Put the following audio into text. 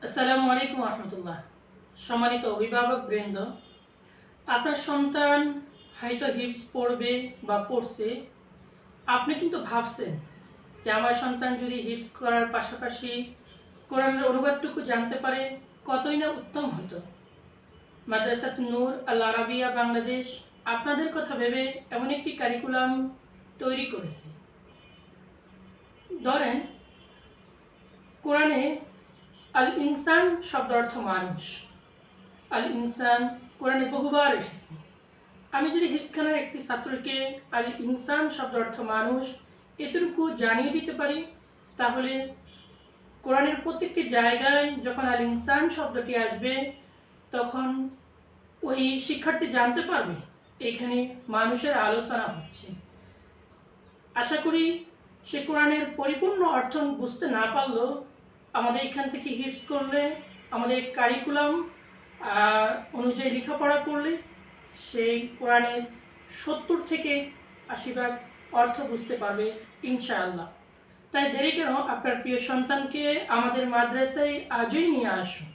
আসসালামু আলাইকুম রহমতুল্লাহ। সম্মানিত অভিভাবক বৃন্দ, আপনার সন্তান হয়তো হিপস পড়বে বা পড়ছে। আপনি কিন্তু ভাবছেন যে আমার সন্তান যদি হিপস করার পাশাপাশি কোরআনের অনুবাদটুকু জানতে পারে কতই না উত্তম হতো। মাদ্রাসাত নূর আল আরাবিয়া বাংলাদেশ আপনাদের কথা ভেবে এমন একটি কারিকুলাম তৈরি করেছে। ধরেন, কোরআনে আল ইনসান শব্দ অর্থ মানুষ। আল ইনসান কোরআনে বহুবার এসেছে। আমি যদি হিফজখানার একটি ছাত্রকে আল ইনসান শব্দ অর্থ মানুষ এতটুকু জানিয়ে দিতে পারি, তাহলে কোরআনের প্রত্যেকটি জায়গায় যখন আল ইনসান শব্দটি আসবে, তখন ওই শিক্ষার্থী জানতে পারবে এখানে মানুষের আলোচনা হচ্ছে। আশা করি সে কোরআনের পরিপূর্ণ অর্থ বুঝতে না পারলেও আমাদের এখান থেকে হিফজ করলে, আমাদের কারিকুলাম অনুযায়ী লেখাপড়া করলে সেই কোরআনের 70 থেকে 80% অর্থ বুঝতে পারবে ইনশাআল্লাহ। তাই দেরি কেন, আপনার প্রিয় সন্তানকে আমাদের মাদ্রাসায় আজই নিয়ে আসুন।